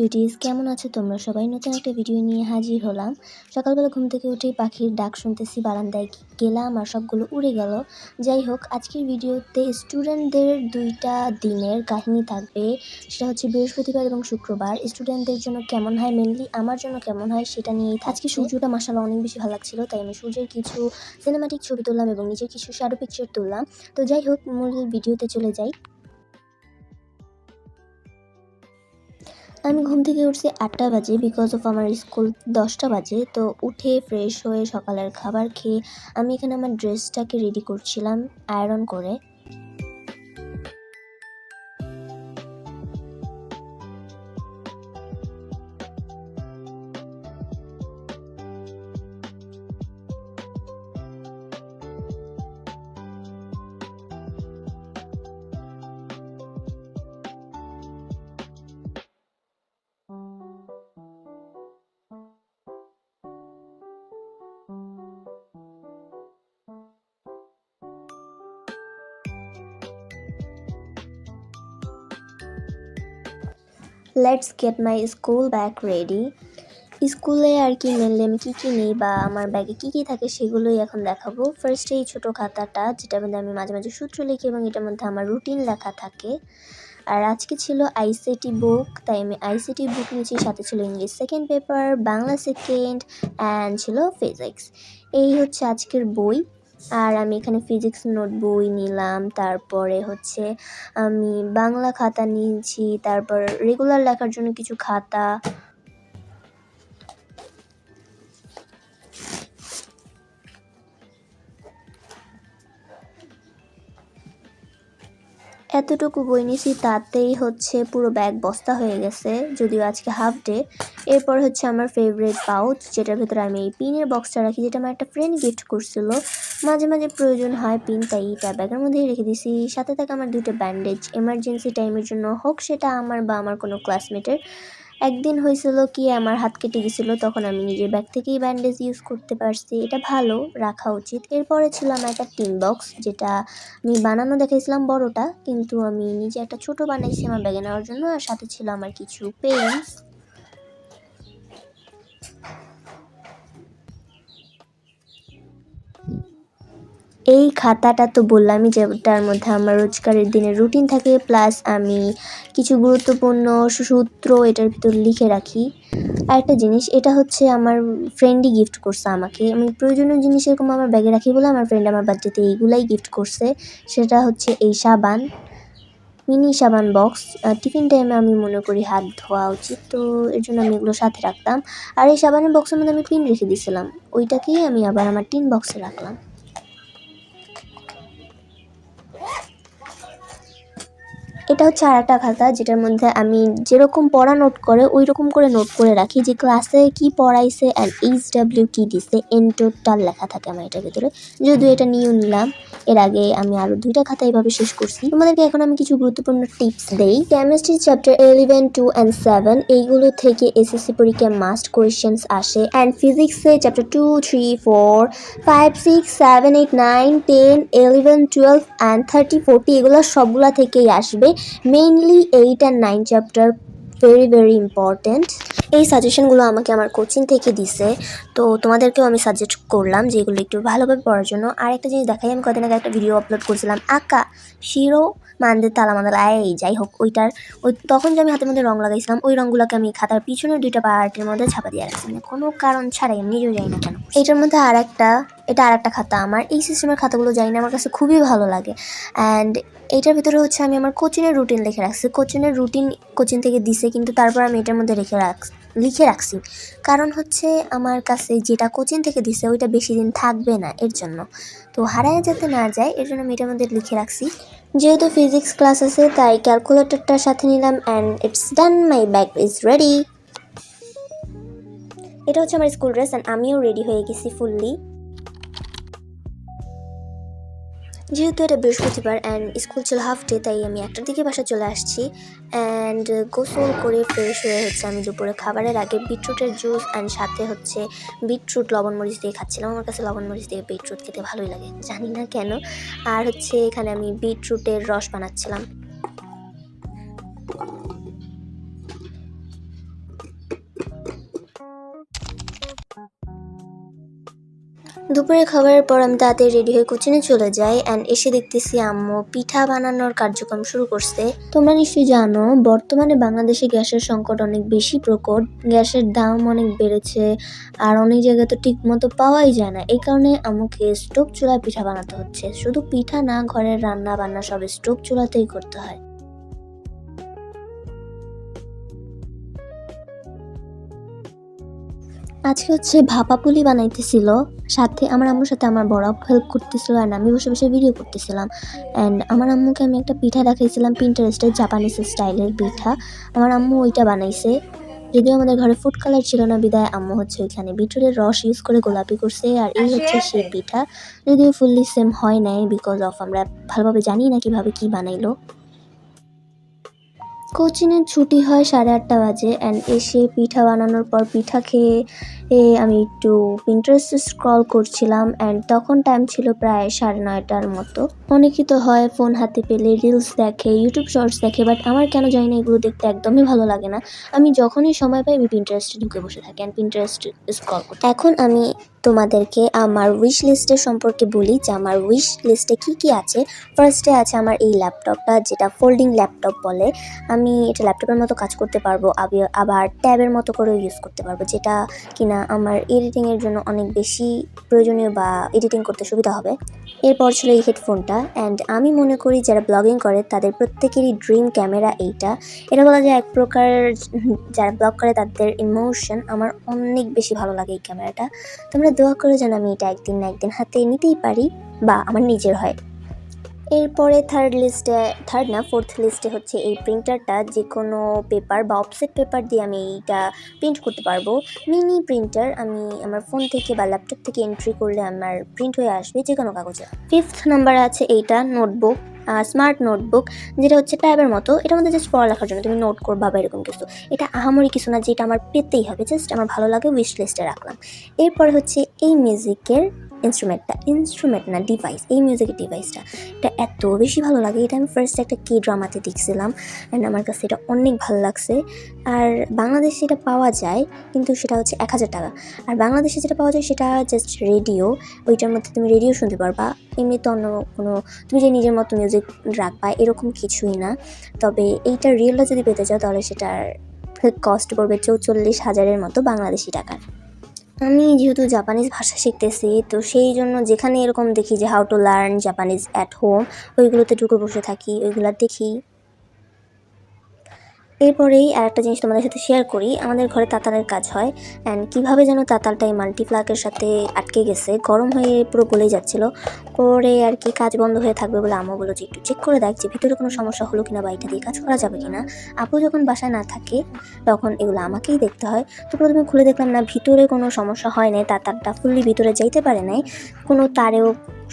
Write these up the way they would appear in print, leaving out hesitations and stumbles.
Sweeties, কেমন আছো তোমরা সবাই? নতুন একটা ভিডিও নিয়ে হাজির হলাম। সকালবেলা ঘুম থেকে উঠেই পাখির ডাক শুনতেছি, বারান্দায় গেলাম আর সবগুলো উড়ে গেল। যাই হোক, আজকের ভিডিওতে স্টুডেন্টদের 2টা দিনের কাহিনী থাকবে। সেটা হচ্ছে বৃহস্পতিবার এবং শুক্রবার। স্টুডেন্টদের জন্য কেমন হয়, মেনলি আমার জন্য কেমন হয় সেটা নিয়েই। আজকে সূর্যটা মাশাআল্লাহ অনেক বেশি ভালো লাগছিল, তাই আমি সূর্যের কিছু সিনেমাটিক ছবি তুললাম এবং নিজের কিছু শ্যাডো পিকচার তুললাম। তো যাই হোক, মূল ভিডিওতে চলে যাই। আমি ঘুম থেকে উঠছি 8টা বাজে, বিকজ অফ আমার স্কুল 10টা বাজে। তো উঠে ফ্রেশ হয়ে সকালের খাবার খেয়ে আমি এখানে আমার ড্রেসটাকে রেডি করছিলাম আয়রন করে। Let's get my school bag ready. স্কুলে আর কি মেনলি আমি কী নিই বা আমার ব্যাগে কী থাকে সেগুলোই এখন দেখাবো। ফার্স্টে এই ছোটো খাতাটা, যেটার মধ্যে আমি মাঝে মাঝে সূত্র লিখি এবং এটার মধ্যে আমার রুটিন লেখা থাকে। আর আজকে ছিল আইসিটি বুক, তাই আমি আইসিটি বুক নিয়েছি। সাথে ছিল English second paper, Bangla second, and ছিল ফিজিক্স। এই হচ্ছে আজকের বই। আর আমি এখানে ফিজিক্স নোট বই নিলাম, তারপরে হচ্ছে আমি বাংলা খাতা নিয়েছি, তারপর রেগুলার লেখার জন্য কিছু খাতা। এতটুকু বই নিয়েছি, তাতেই হচ্ছে পুরো ব্যাগ বস্তা হয়ে গেছে, যদিও আজকে হাফ ডে। এরপর হচ্ছে আমার ফেভারিট পাউচ, যেটার ভেতরে আমি এই পিনের বক্সটা রাখি, যেটা আমার একটা ফ্রেন্ড গিফট করছিল। মাঝে মাঝে প্রয়োজন হয় পিন, তাই এটা ব্যাগের মধ্যেই রেখে দিয়েছি। সাথে থাকে আমার 2টা ব্যান্ডেজ, এমার্জেন্সি টাইমের জন্য হোক, সেটা আমার বা আমার কোনো ক্লাসমেটের। একদিন হয়েছিল কি, আমার হাত কেটে গেছিলো, তখন আমি নিজের ব্যাগ থেকেই ব্যান্ডেজ ইউজ করতে পারছি। এটা ভালো, রাখা উচিত। এরপরে ছিল আমার একটা টিন বক্স, যেটা আমি বানানো দেখাইছিলাম বড়টা, কিন্তু আমি নিজে একটা ছোট বানাইছি আমার ব্যাগে নেওয়ার জন্য। আর সাথে ছিল আমার কিছু পেন্স। এই খাতাটা তো বললামই, যেটার মধ্যে আমার রোজকারের দিনের রুটিন থাকে, প্লাস আমি কিছু গুরুত্বপূর্ণ সূত্র এটার ভিতর লিখে রাখি। আর একটা জিনিস, এটা হচ্ছে আমার ফ্রেন্ডই গিফট করছে আমাকে। আমি প্রয়োজনীয় জিনিস এরকম আমার ব্যাগে রাখি বলে আমার ফ্রেন্ড আমার বার্থডেতে এইগুলাই গিফট করছে। সেটা হচ্ছে এই সাবান, মিনি সাবান বক্স। টিফিন টাইমে আমি মনে করি হাত ধোয়া উচিত, তো এর জন্য আমি এগুলো সাথে রাখতাম। আর এই সাবানের বক্সের মধ্যে আমি পিন রেখে দিয়েছিলাম, ওইটাকেই আমি আবার আমার টিন বক্সে রাখলাম। এটা হচ্ছে আরেকটা খাতা, যেটার মধ্যে আমি যেরকম পড়া নোট করে ওই রকম করে নোট করে রাখি, যে ক্লাসে কি পড়াইছে অ্যান্ড এইচডাব্লিউ কি দিছে, এন টোটাল লেখা থাকে আমার এটার ভিতরে। যদিও এটা নিয়েও নিলাম, এর আগে আমি আরও 2টা খাতা এইভাবে শেষ করছি। তোমাদেরকে এখন আমি কিছু গুরুত্বপূর্ণ টিপস দেই। কেমিস্ট্রি চ্যাপ্টার 11, 2 অ্যান্ড 7 এইগুলো থেকে এসএসসি পরীক্ষায় মাস্ট কোয়েশ্চেন্স আসে। অ্যান্ড ফিজিক্সে চ্যাপ্টার 2, 3, 4, 5, 6, 7, 8, 9, 10, 11, 12 অ্যান্ড 30, 40 এগুলো সবগুলা থেকেই আসবে। Mainly 8 and 9 chapter very important. এই সাজেশনগুলো আমাকে আমার কোচিং থেকে দিছে, তো তোমাদেরকেও আমি সাজেস্ট করলাম যে এগুলো একটু ভালোভাবে পড়ার জন্য। আর একটা জিনিস দেখাই, আমি কদিন আগে একটা ভিডিও আপলোড করছিলাম, আঁকা শিরো মানদের তালামান্দালা, এই যাই হোক, ওই তখন যে আমি হাতের মধ্যে রং লাগাইছিলাম, ওই রঙগুলোকে আমি খাতার পিছনের 2টা পার্টের মধ্যে ছাপা দিয়ে রাখছি, মানে কোনো কারণ ছাড়াই, আমি নিজেও যাই না কেন। এটার মধ্যে এটা আরেকটা খাতা। আমার এই সিস্টেমের খাতাগুলো যাই না, আমার কাছে খুবই ভালো লাগে। অ্যান্ড এটার ভিতরে হচ্ছে আমি আমার কোচিংয়ের রুটিন লিখে রাখছি। কোচিং থেকে দিছে, কিন্তু তারপর আমি এটার মধ্যে লিখে রাখছি, কারণ হচ্ছে আমার কাছে যেটা কোচিং থেকে দিছে ওইটা বেশি দিন থাকবে না, এর জন্য। তো হারায় যাতে না যায়, এর জন্য আমি এটার মধ্যে লিখে রাখছি। যেহেতু ফিজিক্স ক্লাস আছে, তাই ক্যালকুলেটরটার সাথে নিলাম। And it's done, my bag is ready. এটা হচ্ছে আমার স্কুল ড্রেস, অ্যান্ড আমিও রেডি হয়ে গেছি ফুললি। যেহেতু এটা বৃহস্পতিবার অ্যান্ড স্কুল ছিল হাফ ডে, তাই আমি 1টার দিকে বাসা চলে আসছি। অ্যান্ড গোসল করে ফ্রেশ হয়ে হচ্ছে আমি দুপুরে খাবারের আগে বিটরুটের জুস অ্যান্ড সাথে হচ্ছে বিটরুট লবণ মরিচ দিয়ে খাচ্ছিলাম। আমার কাছে লবণ মরিচ দিয়ে বিটরুট খেতে ভালোই লাগে, জানি না কেন। আর হচ্ছে এখানে আমি বিটরুটের রস বানাচ্ছিলাম। দুপুরের খাবারের পর আমি তাড়াতাড়ি রেডি হয়ে কোচিনে চলে যাই অ্যান্ড এসে দেখতেছি আম্মু পিঠা বানানোর কার্যক্রম শুরু করছে। তোমরা নিশ্চয়ই জানো বর্তমানে বাংলাদেশে গ্যাসের সংকট অনেক বেশি প্রকট, গ্যাসের দাম অনেক বেড়েছে আর অনেক জায়গায় তো ঠিক মতো পাওয়াই যায় না। এই কারণে আম্মুকে স্টোভ চুলায় পিঠা বানাতে হচ্ছে। শুধু পিঠা না, ঘরের রান্না বান্না সব স্টোভ চুলাতেই করতে হয়। আজকে হচ্ছে ভাপা পুলি বানাইতেছিল, সাথে আমার আম্মুর সাথে আমার বড় আপু হেল্প করতেছিল আর আমি বসে বসে ভিডিও করতেছিলাম। অ্যান্ড আমার আম্মুকে আমি একটা পিঠা দেখাইছিলাম, পিন্টারেস্টের জাপানিজ স্টাইলের পিঠা। আমার আম্মু ওইটা বানাইছে। যদিও আমাদের ঘরে ফুড কালার ছিল না বিদায় আম্মু হচ্ছে ওইখানে বিটরুটের রস ইউজ করে গোলাপি করছে। আর এই হচ্ছে সেই পিঠা, যদিও ফুললি সেম হয় নাই বিকজ অফ আমরা ভালোভাবে জানি না কিভাবে কি বানাইলো। কোচিংয়ের ছুটি হয় 8:30 বাজে অ্যান্ড এসে পিঠা বানানোর পর পিঠা খেয়ে আমি একটু পিন্টারেস্ট স্ক্রল করছিলাম অ্যান্ড তখন টাইম ছিল প্রায় 9:30টার মতো। অনেকেই তো হয় ফোন হাতে পেলে রিলস দেখে, ইউটিউব শর্টস দেখে, বাট আমার কেন জানি না এগুলো দেখতে একদমই ভালো লাগে না। আমি যখনই সময় পাই আমি পিন্টারেস্টে ঢুকে বসে থাকি অ্যান্ড পিন্টারেস্ট স্ক্রল করি। এখন আমি তোমাদেরকে আমার উইশ লিস্টের সম্পর্কে বলি যে আমার উইশ লিস্টে কী কী আছে। ফার্স্টে আছে আমার এই ল্যাপটপটা, যেটা ফোল্ডিং ল্যাপটপ বলে। আমি এটা ল্যাপটপের মতো কাজ করতে পারবো, আবার ট্যাবের মতো করেও ইউজ করতে পারবো, যেটা কিনা আমার এডিটিংয়ের জন্য অনেক বেশি প্রয়োজনীয় বা এডিটিং করতে সুবিধা হবে। এরপর ছিল এই হেডফোনটা অ্যান্ড আমি মনে করি যারা ব্লগিং করে তাদের প্রত্যেকেরই ড্রিম ক্যামেরা এইটা। এটা বলা যায় এক প্রকার যারা ব্লগ করে তাদের ইমোশন। আমার অনেক বেশি ভালো লাগে এই ক্যামেরাটা। তোমরা দোয়া করে যেন আমি এটা একদিন না একদিন হাতে নিতেই পারি বা আমার নিজের হয়। এরপরে ফোর্থ লিস্টে হচ্ছে এই প্রিন্টারটা। যে কোনো পেপার বা অফসেট পেপার দিয়ে আমি এইটা প্রিন্ট করতে পারবো। মিনি প্রিন্টার, আমি আমার ফোন থেকে বা ল্যাপটপ থেকে এন্ট্রি করলে আমার প্রিন্ট হয়ে আসবে যে কোনো কাগজে। 5th নাম্বারে আছে এইটা নোটবুক, স্মার্ট নোটবুক, যেটা হচ্ছে ট্যাবের মতো। এটার মধ্যে জাস্ট পড়ালেখার জন্য তুমি নোট করবা বা এরকম কিছু। এটা আহামরি কিছু না, যেটা আমার পেতেই হবে, জাস্ট আমার ভালো লাগে, উইশ লিস্টে রাখলাম। এরপরে হচ্ছে এই মিউজিকের ইনস্ট্রুমেন্ট না ডিভাইস, এই মিউজিকের ডিভাইসটা, এটা এত বেশি ভালো লাগে। এটা আমি ফার্স্ট একটা কে ড্রামাতে দেখছিলাম অ্যান্ড আমার কাছে এটা অনেক ভালো লাগছে। আর বাংলাদেশে এটা পাওয়া যায় কিন্তু সেটা হচ্ছে 1000 টাকা। আর বাংলাদেশে যেটা পাওয়া যায় সেটা জাস্ট রেডিও, ওইটার মধ্যে তুমি রেডিও শুনতে পারবা। এমনিতে অন্য কোনো তুমি যে নিজের মতো মিউজিক রাখবা এরকম কিছুই না। তবে এইটার রিয়েলটা যদি পেতে চাও তাহলে সেটার কস্ট পড়বে 44,000-এর মতো বাংলাদেশি টাকার। আমি যেহেতু জাপানিজ ভাষা শিখতেছি, তো সেই জন্য যেখানে এরকম দেখি যে how to learn Japanese at home, ওইগুলোতে ঢুকে বসে থাকি, ওইগুলো দেখি। এরপরেই আরেকটা জিনিস তোমাদের সাথে শেয়ার করি। আমাদের ঘরে তাতালের কাজ হয় অ্যান্ড কীভাবে যেন তাতালটা এই মাল্টিপ্লাকের সাথে আটকে গেছে, গরম হয়ে পুরো গলে যাচ্ছিলো। পরে আর কি কাজ বন্ধ হয়ে থাকবে বলে আম্মু বললো যে একটু চেক করে দেখ যে ভিতরে কোনো সমস্যা হলো কিনা বা এটা দিয়ে কাজ করা যাবে কিনা। আপু যখন বাসায় না থাকে তখন এগুলো আমাকেই দেখতে হয়। তো প্রথমে খুলে দেখলাম না, ভিতরে কোনো সমস্যা হয় নাই, তারটা ফুললি ভিতরে যাইতে পারে নাই, কোনো তারেও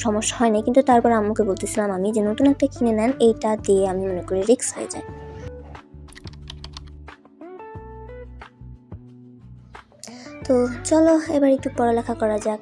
সমস্যা হয় নাই। কিন্তু তারপর আম্মুকে বলতেছিলাম আমি যে নতুন একটা কিনে নেন, এইটা দিয়ে আমি মনে করি রিস্ক হয়ে যায়। তো চলো এবার একটু পড়ালেখা করা যাক।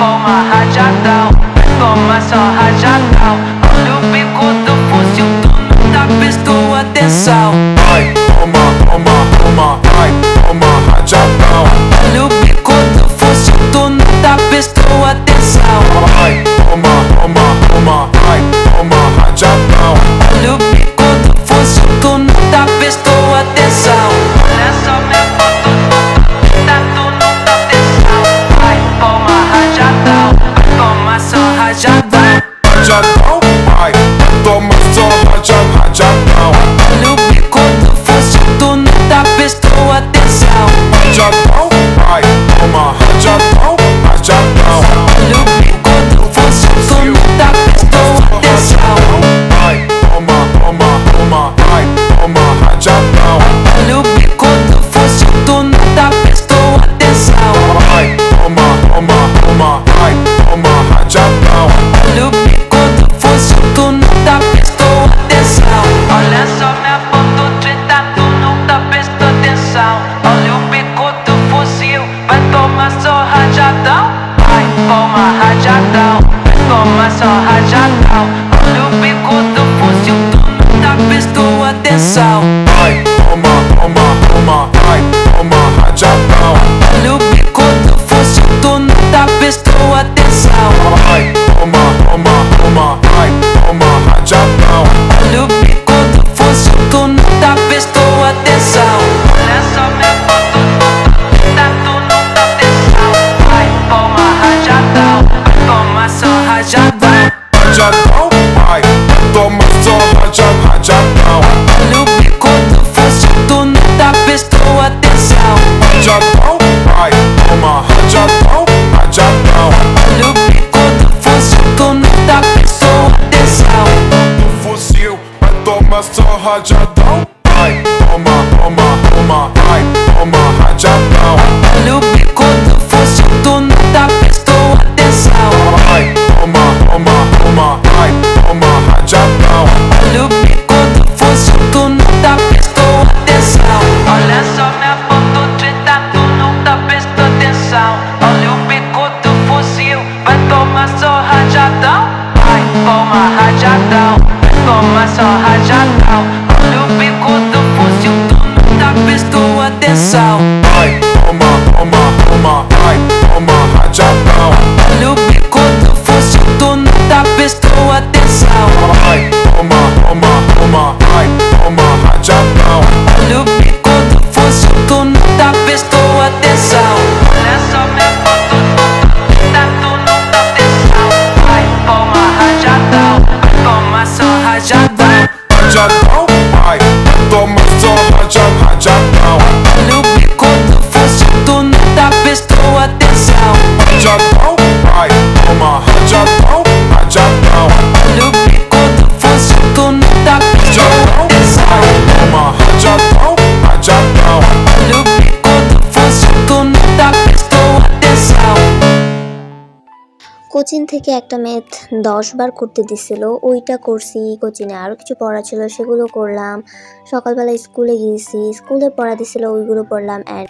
Toma rajadão, toma só rajadão. Olha o bico do fuzil, tu não tá prestou atenção. Ai, toma, toma, toma, ai, toma rajadão. Olha o bico do fuzil, tu não tá prestou atenção. Ai, toma, toma, toma, ai, toma rajadão. Olha o bico do fuzil, tu não tá prestou atenção. Olha só minha foto, tá tu não tá atenção. Ai, toma rajadão, toma só rajadão. Rajadão, ai, toma só rajadão. Olha o bico do atenção. Olha o bico do fuzil, vai tomar só rajadão. Vai tomar rajadão, vai tomar só rajadão. Olha o bico do fuzil, tu não tá prestou atenção. Vai, toma, toma, toma, vai, toma, rajadão. Olha o bico do fuzil, tu não tá prestou atenção. Vai, toma, toma, toma, vai, toma, rajadão. Olha o bico do fuzil, tu não tá prestou atenção. Olha só minha foto, tá, tu não dá atenção. Vai tomar rajadão, vai tomar só rajadão. Rajadão, vai, toma só rajadão. Olha o bico do fuzil, tu não tá prestou atenção. Rajadão, vai, toma rajadão, rajadão. Olha o bico do fuzil, tu não tá prestou atenção. Toma rajadão, rajadão. Olha o bico do fuzil, tu não tá prestou atenção. Cochin থেকে একটা math 10 বার করতে দিছিল, ওইটা করছি। কোচিনে আরও কিছু পড়া ছিল, সেগুলো করলাম। সকালবেলা স্কুলে গিয়েছি, স্কুলে পড়া দিছিল, ওইগুলো পড়লাম। অ্যান্ড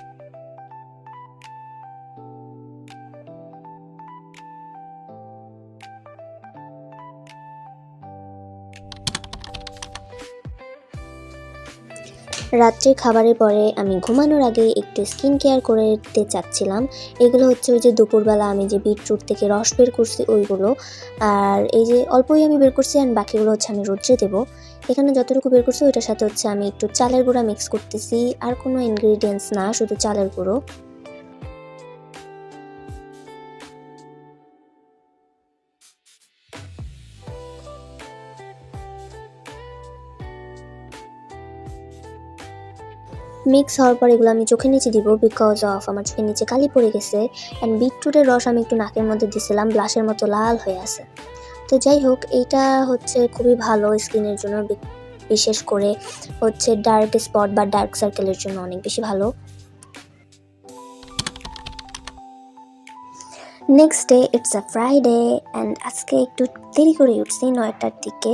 রাত্রে খাবারের পরে আমি ঘুমানোর আগে একটু স্কিন কেয়ার করতে চাচ্ছিলাম। এগুলো হচ্ছে ওই যে দুপুরবেলা আমি যে বিটরুট থেকে রস বের করছি ওইগুলো, আর এই যে অল্পই আমি বের করছি, অ্যান্ড বাকিগুলো হচ্ছে আমি রোদ্রে দেবো। এখানে যতটুকু বের করছি ওইটার সাথে হচ্ছে আমি একটু চালের গুঁড়া মিক্স করতেছি, আর কোনো ইনগ্রিডিয়েন্টস না, শুধু চালের গুঁড়ো। মিক্স হওয়ার পর এগুলো আমি চোখের নিচে দিব, বিকজ অফ আমার চোখের নিচে কালি পড়ে গেছে। অ্যান্ড বিটরুটের রস আমি একটু নাকের মধ্যে দিছিলাম, ব্লাশের মতো লাল হয়ে আছে। তো যাই হোক, এইটা হচ্ছে খুবই ভালো স্কিনের জন্য, বিশেষ করে হচ্ছে ডার্ক স্পট বা ডার্ক সার্কেলের জন্য অনেক বেশি ভালো। Next day, it's a Friday, and আজকে একটু দেরি করে উঠছি 9টার দিকে।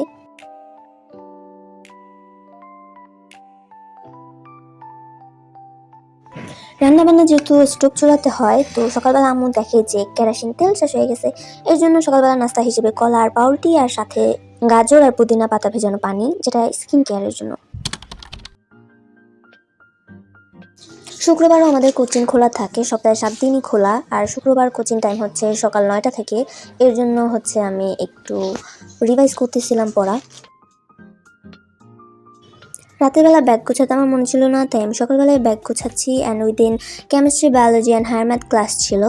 রান্নাবান্না যেহেতু স্টোভ চুলাতে হয়, তো সকালবেলা আম্মু দেখে যে কেরোসিন তেল শেষ হয়ে গেছে। এর জন্য সকালবেলা নাস্তা হিসেবে কলা আর পাউরুটি, আর সাথে গাজর আর পুদিনা পাতা ভেজানো পানি, যেটা স্কিন কেয়ারের জন্য। শুক্রবারও আমাদের কোচিং খোলা থাকে, সপ্তাহে 7 দিনই খোলা। আর শুক্রবার কোচিং টাইম হচ্ছে সকাল 9টা থেকে। এর জন্য হচ্ছে আমি একটু রিভাইজ করতেছিলাম পড়া। রাতের বেলা ব্যাগ গোছাতে আমার মনে ছিল না, তাই আমি সকালবেলায় ব্যাগ গোছাচ্ছি। অ্যান্ড ওই দিন chemistry, biology and higher math class ছিল।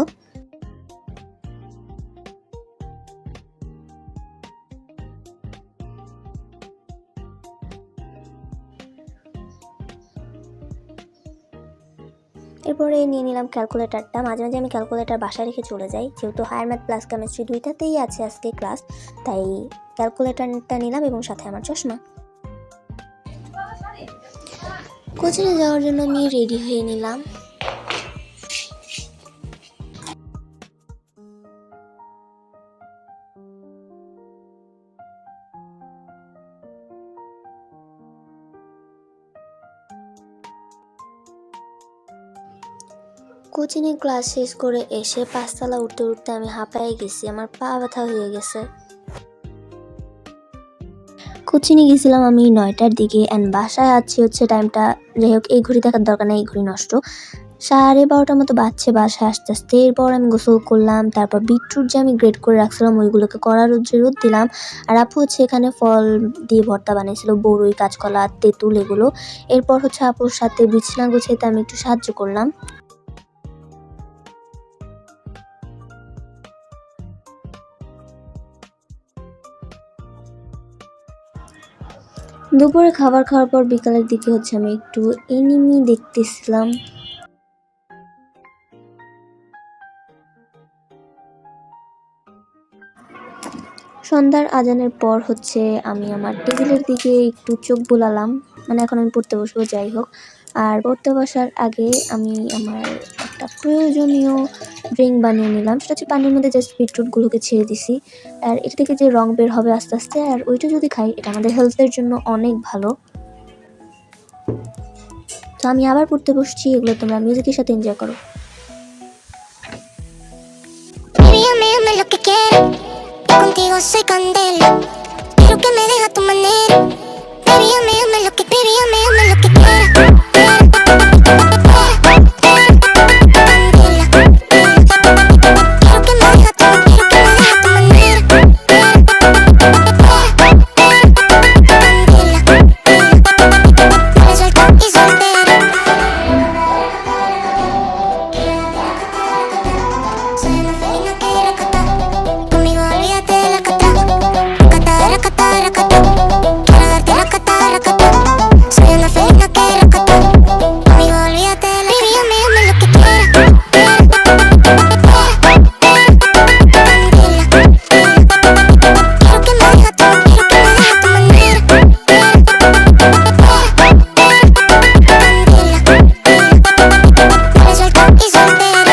এরপরে নিয়ে নিলাম ক্যালকুলেটারটা। মাঝে মাঝে আমি ক্যালকুলেটার বাসায় রেখে চলে যাই, যেহেতু হায়ার ম্যাথ প্লাস কেমিস্ট্রি দুইটাতেই আছে আজকে ক্লাস, তাই ক্যালকুলেটারটা নিলাম এবং সাথে আমার চশমা। কোচিংয়ে যাওয়ার জন্য আমি রেডি হয়ে নিলাম। কোচিংয়ে ক্লাস শেষ করে এসে 5তলা উঠতে উঠতে আমি হাঁপায়ে গেছি, আমার পা ব্যথা হয়ে গেছে। কোচিংয়ে গেছিলাম আমি 9টার দিকে, অ্যান্ড বাসায় আছি হচ্ছে টাইমটা, যাই হোক এই ঘড়ি দেখার দরকার নেই, এই ঘড়ি নষ্ট। 12:30টার মতো বাজছে বাসায় আসতে আসতে। এরপর আমি গোসল করলাম, তারপর বিটরুট যে আমি গ্রেড করে রাখছিলাম ওইগুলোকে কড়া রোদ দিলাম। আর আপু হচ্ছে এখানে ফল দিয়ে ভর্তা বানিয়েছিল, বড়ই, কাঁচকলা, তেঁতুল এগুলো। এরপর হচ্ছে আপুর সাথে বিছানা গুছাইতে আমি একটু সাহায্য করলাম। দুপুরে খাবার খাওয়ার পর বিকালের দিকে হচ্ছে আমি একটু এনিমি দেখতেছিলাম। সন্ধ্যার আজানের পর হচ্ছে আমি আমার টেবিলের দিকে একটু চোখ বোলালাম, মানে এখন আমি পড়তে বসবো। যাই হোক, আর পড়তে বসার আগে আমি আমার একটা প্রয়োজনীয় ড্রিঙ্ক বানিয়ে নিলাম। সেটা হচ্ছে পানির মধ্যে জাস্ট বিটরুটগুলোকে ছেড়ে দিছি, আর এটা থেকে যে রং বের হবে আস্তে আস্তে, আর ওইটা যদি খাই এটা আমাদের হেলথের জন্য অনেক ভালো। তো আমি আবার পড়তে বসছি, এগুলো তোমরা মিউজিকের সাথে এনজয় করো। soy candela. Quiero que me deja tu manera. Baby, ame lo que quiera. Candela. Quiero que me deja tu manera. Candela. Suelta y soltera. Soy una felina que recata. Conmigo olvídate de la cata. Racata. Quiero darte racata. Soy una felina que recata. Conmigo olvídate de la cata. Baby, ame lo que quiera. Candela. Quiero que me deja tu manera. Candela. Suelta y soltera.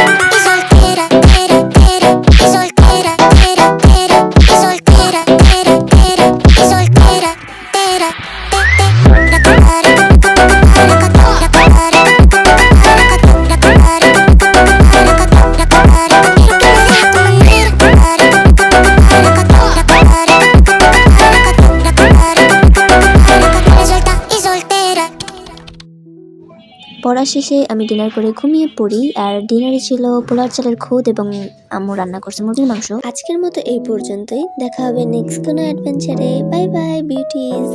পড়া শেষে আমি dinner করে ঘুমিয়ে পড়ি। আর ডিনারে ছিল পোলার চালের খোদ এবং আম্মু রান্না করছে মুরগির মাংস। আজকের মতো এই পর্যন্তই, দেখা হবে নেক্সট কোনো অ্যাডভেঞ্চারে। Bye bye beauties.